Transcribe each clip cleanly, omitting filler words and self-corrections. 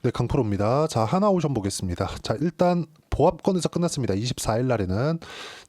네, 강프로입니다. 자, 하나오션 보겠습니다. 자, 일단 보합권에서 끝났습니다. 24일 날에는.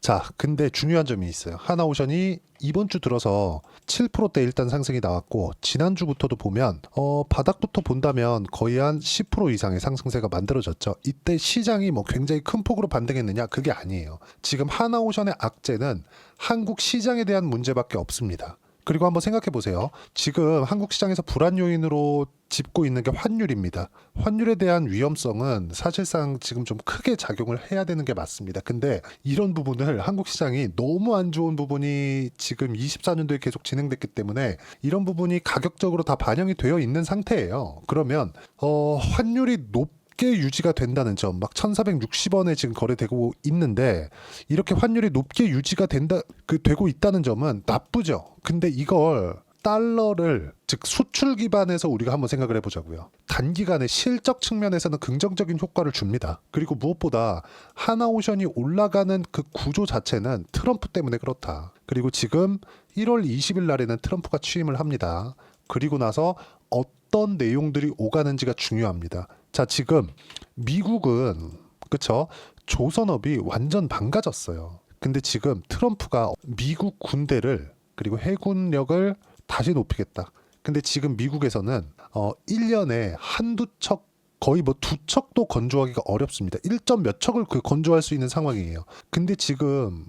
자, 근데 중요한 점이 있어요. 하나오션이 이번 주 들어서 7%대 일단 상승이 나왔고, 지난주부터도 보면 바닥부터 본다면 거의 한 10% 이상의 상승세가 만들어졌죠. 이때 시장이 뭐 굉장히 큰 폭으로 반등했느냐? 그게 아니에요. 지금 하나오션의 악재는 한국 시장에 대한 문제밖에 없습니다. 그리고 한번 생각해 보세요. 지금 한국 시장에서 불안 요인으로 짚고 있는 게 환율입니다. 환율에 대한 위험성은 사실상 지금 좀 크게 작용을 해야 되는 게 맞습니다. 근데 이런 부분을 한국 시장이 너무 안 좋은 부분이 지금 24년도에 계속 진행됐기 때문에 이런 부분이 가격적으로 다 반영이 되어 있는 상태예요. 그러면 환율이 높게 유지가 된다는 점, 막 1460원에 지금 거래되고 있는데 이렇게 환율이 높게 유지가 되고 있다는 점은 나쁘죠. 근데 이걸 달러를 즉 수출 기반에서 우리가 한번 생각을 해보자고요. 단기간에 실적 측면에서는 긍정적인 효과를 줍니다. 그리고 무엇보다 하나오션이 올라가는 그 구조 자체는 트럼프 때문에 그렇다. 그리고 지금 1월 20일 날에는 트럼프가 취임을 합니다. 그리고 나서 어떤 내용들이 오가는지가 중요합니다. 자, 지금 미국은 그쵸? 조선업이 완전 망가졌어요. 근데 지금 트럼프가 미국 군대를 그리고 해군력을 다시 높이겠다. 근데 지금 미국에서는 1년에 한두 척 거의 뭐 두 척도 건조하기가 어렵습니다. 1점 몇 척을 건조할 수 있는 상황이에요. 근데 지금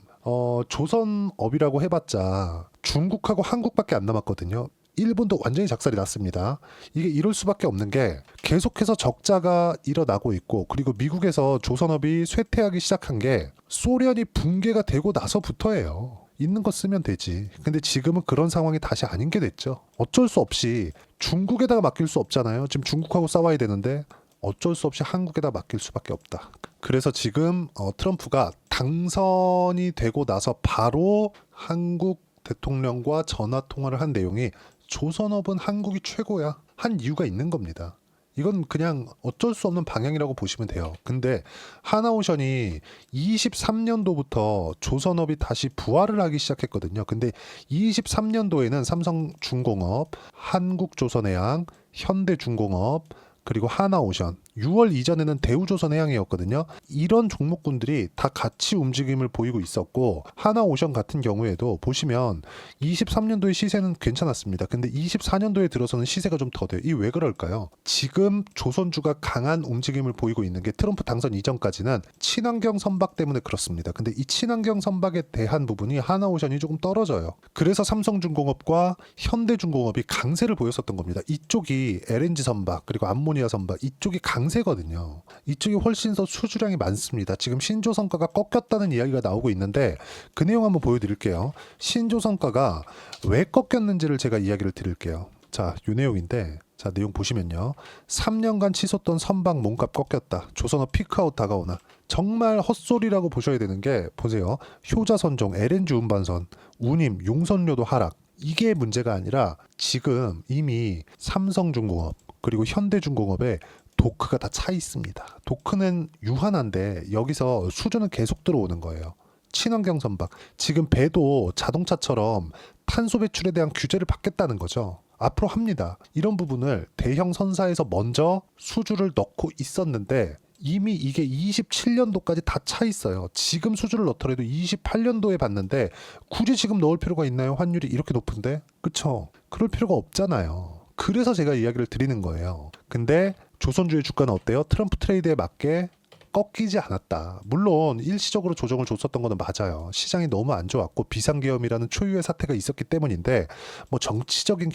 조선업이라고 해봤자 중국하고 한국밖에 안 남았거든요. 일본도 완전히 작살이 났습니다. 이게 이럴 수밖에 없는 게 계속해서 적자가 일어나고 있고, 그리고 미국에서 조선업이 쇠퇴하기 시작한 게 소련이 붕괴가 되고 나서부터예요. 있는 거 쓰면 되지. 근데 지금은 그런 상황이 다시 아닌 게 됐죠. 어쩔 수 없이 중국에다가 맡길 수 없잖아요. 지금 중국하고 싸워야 되는데 어쩔 수 없이 한국에다 맡길 수밖에 없다. 그래서 지금 트럼프가 당선이 되고 나서 바로 한국 대통령과 전화 통화를 한 내용이 조선업은 한국이 최고야 한 이유가 있는 겁니다. 이건 그냥 어쩔 수 없는 방향이라고 보시면 돼요. 근데 하나오션이 23년도부터 조선업이 다시 부활을 하기 시작했거든요. 근데 23년도에는 삼성중공업, 한국조선해양, 현대중공업, 그리고 하나오션, 6월 이전에는 대우조선해양이었거든요. 이런 종목군들이 다 같이 움직임을 보이고 있었고, 하나오션 같은 경우에도 보시면 23년도의 시세는 괜찮았습니다. 근데 24년도에 들어서는 시세가 좀 더 돼요. 이 왜 그럴까요? 지금 조선주가 강한 움직임을 보이고 있는 게 트럼프 당선 이전까지는 친환경 선박 때문에 그렇습니다. 근데 이 친환경 선박에 대한 부분이 하나오션이 조금 떨어져요. 그래서 삼성중공업과 현대중공업이 강세를 보였었던 겁니다. 이쪽이 LNG 선박 그리고 암모니아 선박 이쪽이 강세거든요. 이쪽이 훨씬 더 수주량이 많습니다. 지금 신조선가가 꺾였다는 이야기가 나오고 있는데 그 내용 한번 보여드릴게요. 신조선가가 왜 꺾였는지를 제가 이야기를 드릴게요. 자, 요 내용인데, 자, 내용 보시면요. 3년간 치솟던 선박 몸값 꺾였다. 조선업 피크아웃 다가오나. 정말 헛소리라고 보셔야 되는 게, 보세요. 효자선종, LNG 운반선, 운임, 용선료도 하락. 이게 문제가 아니라 지금 이미 삼성중공업 그리고 현대중공업에 도크가 다 차 있습니다. 도크는 유한한데 여기서 수주는 계속 들어오는 거예요. 친환경 선박. 지금 배도 자동차처럼 탄소 배출에 대한 규제를 받겠다는 거죠. 앞으로 합니다. 이런 부분을 대형 선사에서 먼저 수주를 넣고 있었는데 이미 이게 27년도까지 다 차 있어요. 지금 수주를 넣더라도 28년도에 받는데 굳이 지금 넣을 필요가 있나요? 환율이 이렇게 높은데? 그쵸? 그럴 필요가 없잖아요. 그래서 제가 이야기를 드리는 거예요. 근데 조선주의 주가는 어때요? 트럼프 트레이드에 맞게 꺾이지 않았다. 물론 일시적으로 조정을 줬었던 거는 맞아요. 시장이 너무 안 좋았고 비상계엄이라는 초유의 사태가 있었기 때문인데 뭐 정치적인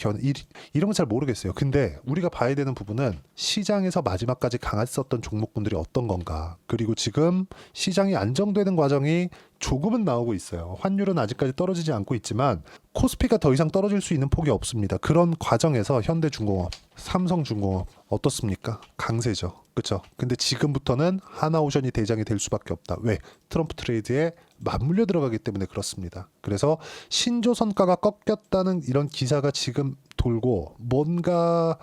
이런 건 잘 모르겠어요. 근데 우리가 봐야 되는 부분은 시장에서 마지막까지 강했었던 종목군들이 어떤 건가. 그리고 지금 시장이 안정되는 과정이 조금은 나오고 있어요. 환율은 아직까지 떨어지지 않고 있지만 코스피가 더 이상 떨어질 수 있는 폭이 없습니다. 그런 과정에서 현대중공업, 삼성중공업 어떻습니까? 강세죠. 그렇죠? 근데 지금부터는 하나오션이 대장이 될 수밖에 없다. 왜? 트럼프 트레이드에 맞물려 들어가기 때문에 그렇습니다. 그래서 신조선가가 꺾였다는 이런 기사가 지금 돌고 뭔가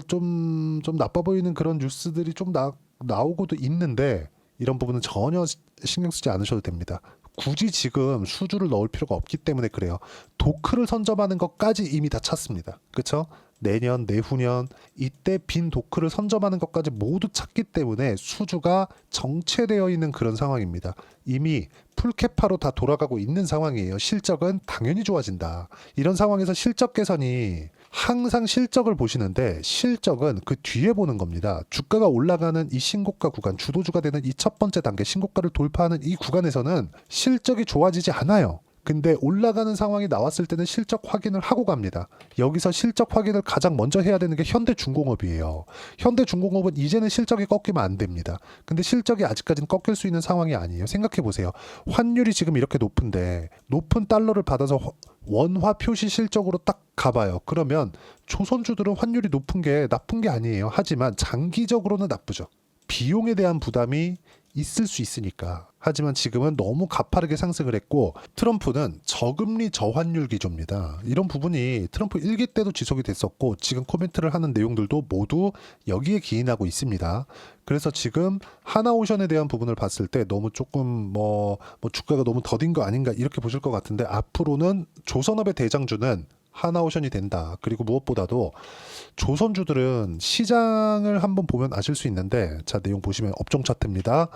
좀 나빠 보이는 그런 뉴스들이 좀 나오고도 있는데 이런 부분은 전혀 신경 쓰지 않으셔도 됩니다. 굳이 지금 수주를 넣을 필요가 없기 때문에 그래요. 도크를 선점하는 것까지 이미 다 찼습니다. 그렇죠? 내년, 내후년 이때 빈 도크를 선점하는 것까지 모두 찾기 때문에 수주가 정체되어 있는 그런 상황입니다. 이미 풀캐파로 다 돌아가고 있는 상황이에요. 실적은 당연히 좋아진다. 이런 상황에서 실적 개선이 항상 실적을 보시는데 실적은 그 뒤에 보는 겁니다. 주가가 올라가는 이 신고가 구간, 주도주가 되는 이 첫 번째 단계 신고가를 돌파하는 이 구간에서는 실적이 좋아지지 않아요. 근데 올라가는 상황이 나왔을 때는 실적 확인을 하고 갑니다. 여기서 실적 확인을 가장 먼저 해야 되는 게 현대중공업이에요. 현대중공업은 이제는 실적이 꺾이면 안 됩니다. 근데 실적이 아직까지는 꺾일 수 있는 상황이 아니에요. 생각해 보세요. 환율이 지금 이렇게 높은데 높은 달러를 받아서 원화 표시 실적으로 딱 가봐요. 그러면 조선주들은 환율이 높은 게 나쁜 게 아니에요. 하지만 장기적으로는 나쁘죠. 비용에 대한 부담이 있을 수 있으니까. 하지만 지금은 너무 가파르게 상승을 했고 트럼프는 저금리 저환율 기조입니다. 이런 부분이 트럼프 1기 때도 지속이 됐었고 지금 코멘트를 하는 내용들도 모두 여기에 기인하고 있습니다. 그래서 지금 하나오션에 대한 부분을 봤을 때 너무 조금 뭐 주가가 너무 더딘 거 아닌가 이렇게 보실 것 같은데 앞으로는 조선업의 대장주는 하나오션이 된다. 그리고 무엇보다도 조선주들은 시장을 한번 보면 아실 수 있는데 자 내용 보시면 업종 차트입니다.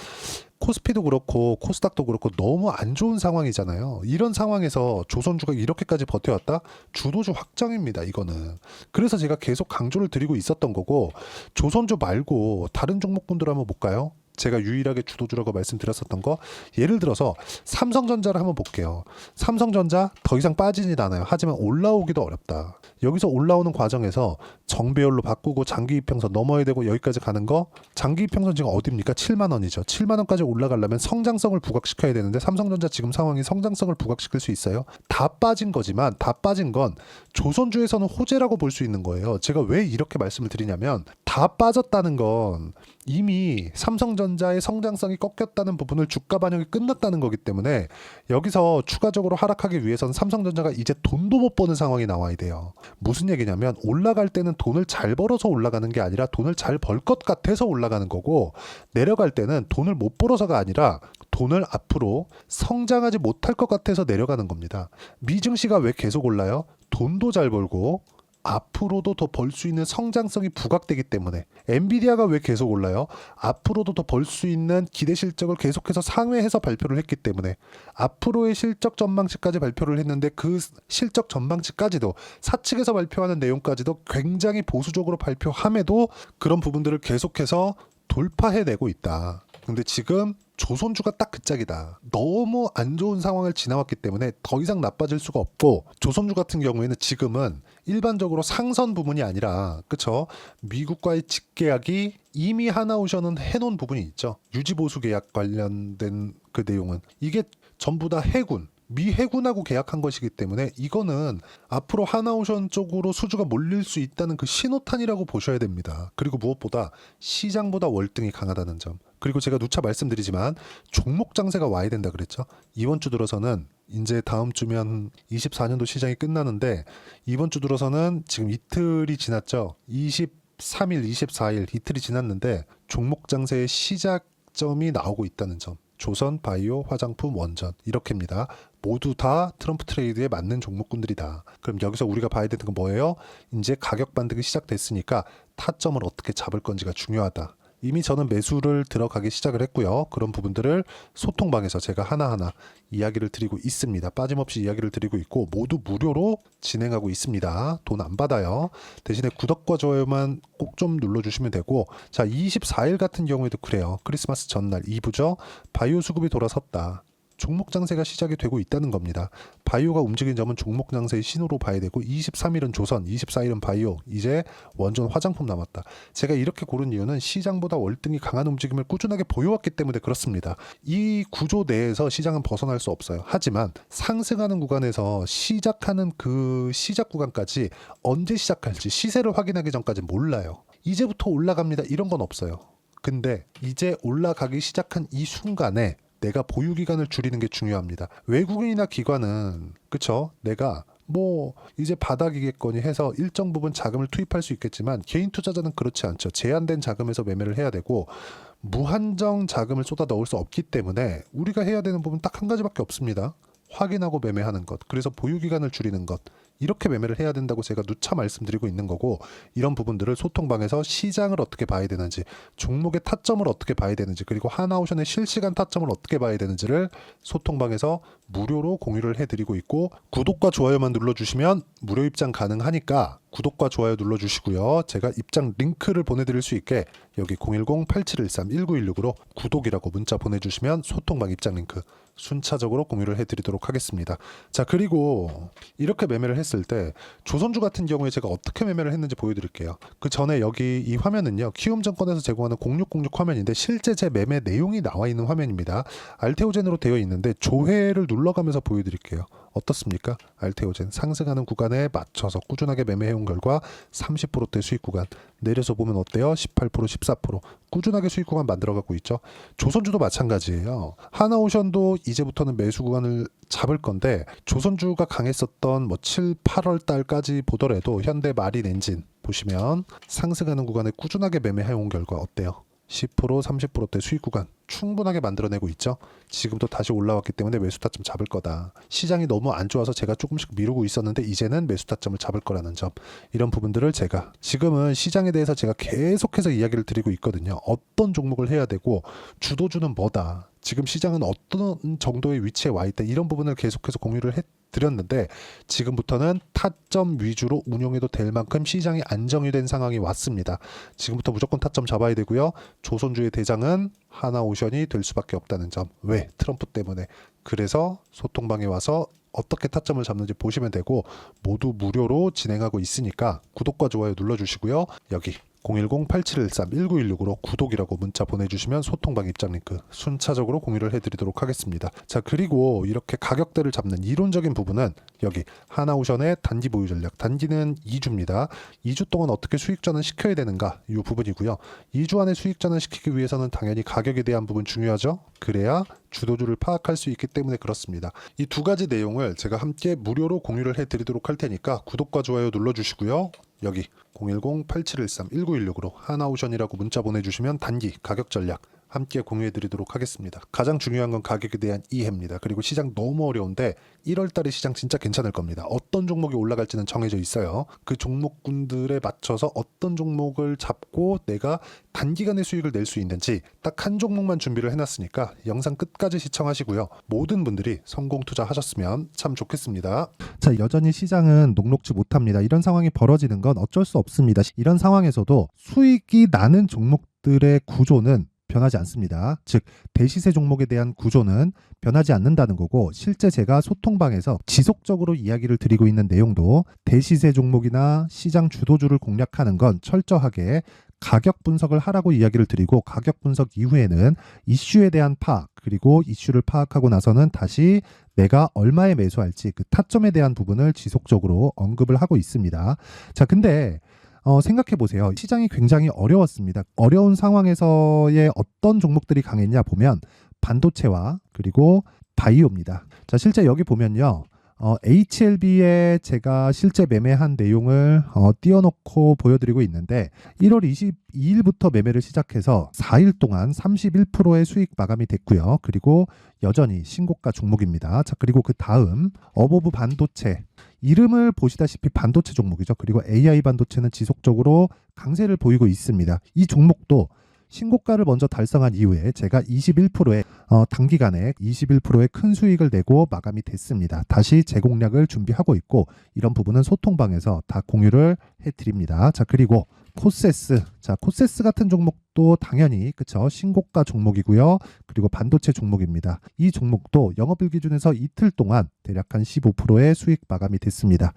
코스피도 그렇고 코스닥도 그렇고 너무 안 좋은 상황이잖아요. 이런 상황에서 조선주가 이렇게까지 버텨왔다? 주도주 확정입니다. 이거는. 그래서 제가 계속 강조를 드리고 있었던 거고 조선주 말고 다른 종목군들 한번 볼까요? 제가 유일하게 주도주라고 말씀드렸었던 거 예를 들어서 삼성전자를 한번 볼게요. 삼성전자 더 이상 빠지진 않아요. 하지만 올라오기도 어렵다. 여기서 올라오는 과정에서 정배열로 바꾸고 장기이평선 넘어야 되고 여기까지 가는 거 장기이평선 지금 어디입니까? 7만 원이죠. 7만 원까지 올라가려면 성장성을 부각시켜야 되는데 삼성전자 지금 상황이 성장성을 부각시킬 수 있어요? 다 빠진 거지만 다 빠진 건 조선주에서는 호재라고 볼 수 있는 거예요. 제가 왜 이렇게 말씀을 드리냐면 다 빠졌다는 건 이미 삼성전자의 성장성이 꺾였다는 부분을 주가 반영이 끝났다는 거기 때문에 여기서 추가적으로 하락하기 위해서는 삼성전자가 이제 돈도 못 버는 상황이 나와야 돼요. 무슨 얘기냐면 올라갈 때는 돈을 잘 벌어서 올라가는 게 아니라 돈을 잘 벌 것 같아서 올라가는 거고 내려갈 때는 돈을 못 벌어서가 아니라 돈을 앞으로 성장하지 못할 것 같아서 내려가는 겁니다. 미증시가 왜 계속 올라요? 돈도 잘 벌고 앞으로도 더 벌 수 있는 성장성이 부각되기 때문에 엔비디아가 왜 계속 올라요? 앞으로도 더 벌 수 있는 기대 실적을 계속해서 상회해서 발표를 했기 때문에 앞으로의 실적 전망치까지 발표를 했는데 그 실적 전망치까지도 사측에서 발표하는 내용까지도 굉장히 보수적으로 발표함에도 그런 부분들을 계속해서 돌파해내고 있다. 근데 지금 조선주가 딱 그 짝이다. 너무 안 좋은 상황을 지나왔기 때문에 더 이상 나빠질 수가 없고 조선주 같은 경우에는 지금은 일반적으로 상선 부분이 아니라 그쵸? 미국과의 직계약이 이미 하나오션은 해놓은 부분이 있죠. 유지보수 계약 관련된 그 내용은 이게 전부 다 해군 미 해군하고 계약한 것이기 때문에 이거는 앞으로 하나오션 쪽으로 수주가 몰릴 수 있다는 그 신호탄이라고 보셔야 됩니다. 그리고 무엇보다 시장보다 월등히 강하다는 점. 그리고 제가 누차 말씀드리지만 종목 장세가 와야 된다 그랬죠. 이번 주 들어서는 이제 다음 주면 24년도 시장이 끝나는데 이번 주 들어서는 지금 이틀이 지났죠. 23일, 24일 이틀이 지났는데 종목 장세의 시작점이 나오고 있다는 점. 조선, 바이오, 화장품, 원전 이렇게입니다. 모두 다 트럼프 트레이드에 맞는 종목군들이다. 그럼 여기서 우리가 봐야 되는 건 뭐예요? 이제 가격 반등이 시작됐으니까 타점을 어떻게 잡을 건지가 중요하다. 이미 저는 매수를 들어가기 시작을 했고요. 그런 부분들을 소통방에서 제가 하나하나 이야기를 드리고 있습니다. 빠짐없이 이야기를 드리고 있고 모두 무료로 진행하고 있습니다. 돈 안 받아요. 대신에 구독과 좋아요만 꼭 좀 눌러주시면 되고 자 24일 같은 경우에도 그래요. 크리스마스 전날 2부죠. 바이오 수급이 돌아섰다. 종목 장세가 시작이 되고 있다는 겁니다. 바이오가 움직인 점은 종목 장세의 신호로 봐야 되고 23일은 조선, 24일은 바이오, 이제 원전 화장품 남았다. 제가 이렇게 고른 이유는 시장보다 월등히 강한 움직임을 꾸준하게 보여왔기 때문에 그렇습니다. 이 구조 내에서 시장은 벗어날 수 없어요. 하지만 상승하는 구간에서 시작하는 그 시작 구간까지 언제 시작할지 시세를 확인하기 전까지 몰라요. 이제부터 올라갑니다. 이런 건 없어요. 근데 이제 올라가기 시작한 이 순간에 내가 보유 기간을 줄이는 게 중요합니다. 외국인이나 기관은 그쵸? 내가 뭐 이제 바닥이겠거니 해서 일정 부분 자금을 투입할 수 있겠지만 개인 투자자는 그렇지 않죠. 제한된 자금에서 매매를 해야 되고 무한정 자금을 쏟아 넣을 수 없기 때문에 우리가 해야 되는 부분 딱 한 가지밖에 없습니다. 확인하고 매매하는 것. 그래서 보유 기간을 줄이는 것. 이렇게 매매를 해야 된다고 제가 누차 말씀드리고 있는 거고, 이런 부분들을 소통방에서 시장을 어떻게 봐야 되는지, 종목의 타점을 어떻게 봐야 되는지, 그리고 하나오션의 실시간 타점을 어떻게 봐야 되는지를 소통방에서 무료로 공유를 해드리고 있고, 구독과 좋아요만 눌러주시면 무료 입장 가능하니까 구독과 좋아요 눌러주시고요. 제가 입장 링크를 보내드릴 수 있게 여기 010-8713-1916으로 구독이라고 문자 보내주시면 소통방 입장 링크 순차적으로 공유를 해드리도록 하겠습니다. 자, 그리고 이렇게 매매를 했을 때 조선주 같은 경우에 제가 어떻게 매매를 했는지 보여드릴게요. 그 전에 여기 이 화면은요, 키움증권에서 제공하는 0606 화면인데 실제 제 매매 내용이 나와 있는 화면입니다. 알테오젠으로 되어 있는데 조회를 눌러가면서 보여드릴게요. 어떻습니까? 알테오젠 상승하는 구간에 맞춰서 꾸준하게 매매해온 결과 30%대 수익 구간, 내려서 보면 어때요? 18%, 14% 꾸준하게 수익 구간 만들어가고 있죠. 조선주도 마찬가지예요. 하나오션도 이제부터는 매수 구간을 잡을 건데, 조선주가 강했었던 7, 8월 달까지 보더라도 현대 마린 엔진 보시면 상승하는 구간에 꾸준하게 매매해온 결과 어때요? 10%, 30%대 수익 구간 충분하게 만들어내고 있죠. 지금도 다시 올라왔기 때문에 매수 타점 잡을 거다. 시장이 너무 안 좋아서 제가 조금씩 미루고 있었는데 이제는 매수 타점을 잡을 거라는 점, 이런 부분들을 제가 지금은 시장에 대해서 제가 계속해서 이야기를 드리고 있거든요. 어떤 종목을 해야 되고 주도주는 뭐다, 지금 시장은 어떤 정도의 위치에 와 있다, 이런 부분을 계속해서 공유를 드렸는데 지금부터는 타점 위주로 운용해도 될 만큼 시장이 안정이 된 상황이 왔습니다. 지금부터 무조건 타점 잡아야 되고요. 조선주의 대장은 하나오션이 될 수밖에 없다는 점. 왜? 트럼프 때문에. 그래서 소통방에 와서 어떻게 타점을 잡는지 보시면 되고, 모두 무료로 진행하고 있으니까 구독과 좋아요 눌러주시고요. 여기 010-8713-1916으로 구독이라고 문자 보내주시면 소통방 입장 링크 순차적으로 공유를 해드리도록 하겠습니다. 자, 그리고 이렇게 가격대를 잡는 이론적인 부분은 여기 하나오션의 단기 보유 전략, 단기는 2주입니다. 2주 동안 어떻게 수익전환 시켜야 되는가, 이 부분이고요. 2주 안에 수익전환 시키기 위해서는 당연히 가격에 대한 부분 중요하죠. 그래야 주도주를 파악할 수 있기 때문에 그렇습니다. 이 두 가지 내용을 제가 함께 무료로 공유를 해드리도록 할 테니까 구독과 좋아요 눌러주시고요. 여기 010-8713-1916으로 하나오션이라고 문자 보내주시면 단기 가격 전략 함께 공유해드리도록 하겠습니다. 가장 중요한 건 가격에 대한 이해입니다. 그리고 시장 너무 어려운데 1월달에 시장 진짜 괜찮을 겁니다. 어떤 종목이 올라갈지는 정해져 있어요. 그 종목군들에 맞춰서 어떤 종목을 잡고 내가 단기간에 수익을 낼 수 있는지 딱 한 종목만 준비를 해놨으니까 영상 끝까지 시청하시고요. 모든 분들이 성공 투자하셨으면 참 좋겠습니다. 자, 여전히 시장은 녹록지 못합니다. 이런 상황이 벌어지는 건 어쩔 수 없습니다. 이런 상황에서도 수익이 나는 종목들의 구조는 변하지 않습니다. 즉 대시세 종목에 대한 구조는 변하지 않는다는 거고, 실제 제가 소통방에서 지속적으로 이야기를 드리고 있는 내용도 대시세 종목이나 시장 주도주를 공략하는 건 철저하게 가격 분석을 하라고 이야기를 드리고, 가격 분석 이후에는 이슈에 대한 파악, 그리고 이슈를 파악하고 나서는 다시 내가 얼마에 매수할지 그 타점에 대한 부분을 지속적으로 언급을 하고 있습니다. 자, 근데 생각해 보세요. 시장이 굉장히 어려웠습니다. 어려운 상황에서의 어떤 종목들이 강했냐 보면 반도체와 그리고 바이오입니다. 자, 실제 여기 보면요. HLB에 제가 실제 매매한 내용을 띄워놓고 보여드리고 있는데 1월 22일부터 매매를 시작해서 4일 동안 31%의 수익 마감이 됐고요. 그리고 여전히 신고가 종목입니다. 자, 그리고 그 다음 어보브 반도체, 이름을 보시다시피 반도체 종목이죠. 그리고 AI 반도체는 지속적으로 강세를 보이고 있습니다. 이 종목도 신고가를 먼저 달성한 이후에 제가 21%의 단기간에 21%의 큰 수익을 내고 마감이 됐습니다. 다시 재공략을 준비하고 있고, 이런 부분은 소통방에서 다 공유를 해드립니다. 자, 그리고 코세스, 자, 코세스 같은 종목도 당연히 그쵸, 신고가 종목이고요. 그리고 반도체 종목입니다. 이 종목도 영업일 기준에서 이틀 동안 대략 한 15%의 수익 마감이 됐습니다.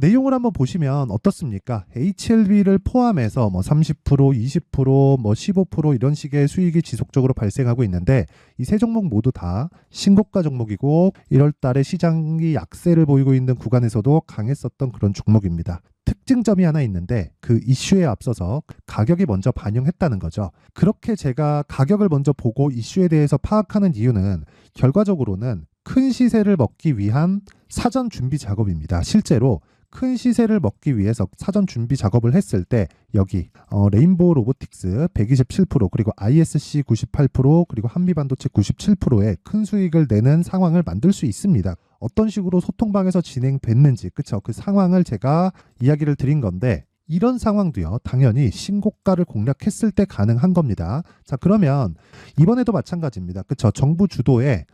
내용을 한번 보시면 어떻습니까? HLB를 포함해서 30%, 20%, 15% 이런 식의 수익이 지속적으로 발생하고 있는데, 이 세 종목 모두 다 신고가 종목이고 1월 달에 시장이 약세를 보이고 있는 구간에서도 강했었던 그런 종목입니다. 특징점이 하나 있는데 그 이슈에 앞서서 가격이 먼저 반영했다는 거죠. 그렇게 제가 가격을 먼저 보고 이슈에 대해서 파악하는 이유는 결과적으로는 큰 시세를 먹기 위한 사전 준비 작업입니다. 실제로 큰 시세를 먹기 위해서 사전 준비 작업을 했을 때 여기 레인보우 로보틱스 127% 그리고 ISC 98% 그리고 한미반도체 97%의 큰 수익을 내는 상황을 만들 수 있습니다. 어떤 식으로 소통방에서 진행됐는지 그쵸? 그 상황을 제가 이야기를 드린 건데 이런 상황도요 당연히 신고가를 공략했을 때 가능한 겁니다. 자 그러면 이번에도 마찬가지입니다. 그쵸? 정부 주도의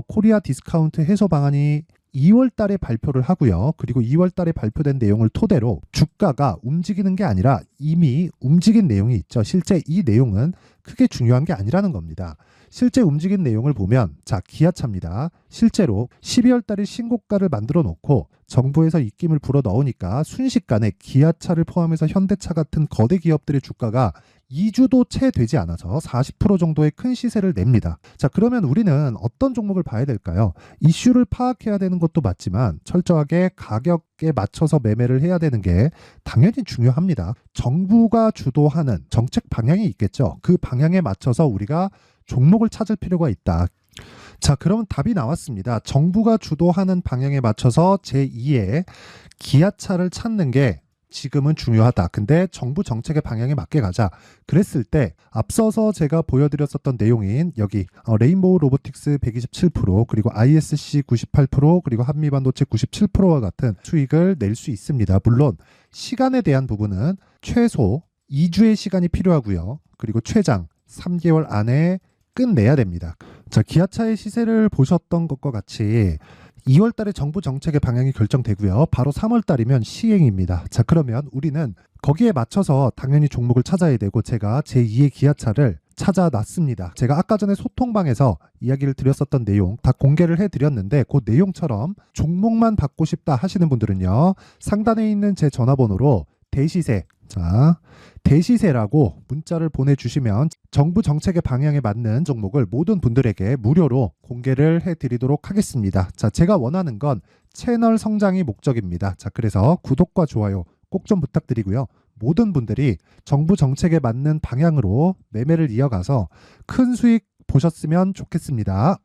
코리아 디스카운트 해소 방안이 2월 달에 발표를 하고요. 그리고 2월 달에 발표된 내용을 토대로 주가가 움직이는 게 아니라 이미 움직인 내용이 있죠. 실제 이 내용은 크게 중요한 게 아니라는 겁니다. 실제 움직인 내용을 보면 자 기아차입니다. 실제로 12월 달에 신고가를 만들어 놓고 정부에서 입김을 불어 넣으니까 순식간에 기아차를 포함해서 현대차 같은 거대 기업들의 주가가 2주도 채 되지 않아서 40% 정도의 큰 시세를 냅니다. 자 그러면 우리는 어떤 종목을 봐야 될까요? 이슈를 파악해야 되는 것도 맞지만 철저하게 가격에 맞춰서 매매를 해야 되는 게 당연히 중요합니다. 정부가 주도하는 정책 방향이 있겠죠. 그 방향에 맞춰서 우리가 종목을 찾을 필요가 있다. 자 그러면 답이 나왔습니다. 정부가 주도하는 방향에 맞춰서 제2의 기아차를 찾는 게 지금은 중요하다. 근데 정부 정책의 방향에 맞게 가자. 그랬을 때 앞서서 제가 보여드렸었던 내용인 여기 레인보우 로보틱스 127% 그리고 ISC 98% 그리고 한미반도체 97%와 같은 수익을 낼 수 있습니다. 물론 시간에 대한 부분은 최소 2주의 시간이 필요하고요. 그리고 최장 3개월 안에 끝내야 됩니다. 자, 기아차의 시세를 보셨던 것과 같이 2월 달에 정부 정책의 방향이 결정되고요. 바로 3월 달이면 시행입니다. 자, 그러면 우리는 거기에 맞춰서 당연히 종목을 찾아야 되고 제가 제2의 기아차를 찾아놨습니다. 제가 아까 전에 소통방에서 이야기를 드렸었던 내용 다 공개를 해드렸는데 그 내용처럼 종목만 받고 싶다 하시는 분들은요. 상단에 있는 제 전화번호로 대시세 자 대시세라고 문자를 보내주시면 정부 정책의 방향에 맞는 종목을 모든 분들에게 무료로 공개를 해드리도록 하겠습니다. 자, 제가 원하는 건 채널 성장이 목적입니다. 자, 그래서 구독과 좋아요 꼭 좀 부탁드리고요. 모든 분들이 정부 정책에 맞는 방향으로 매매를 이어가서 큰 수익 보셨으면 좋겠습니다.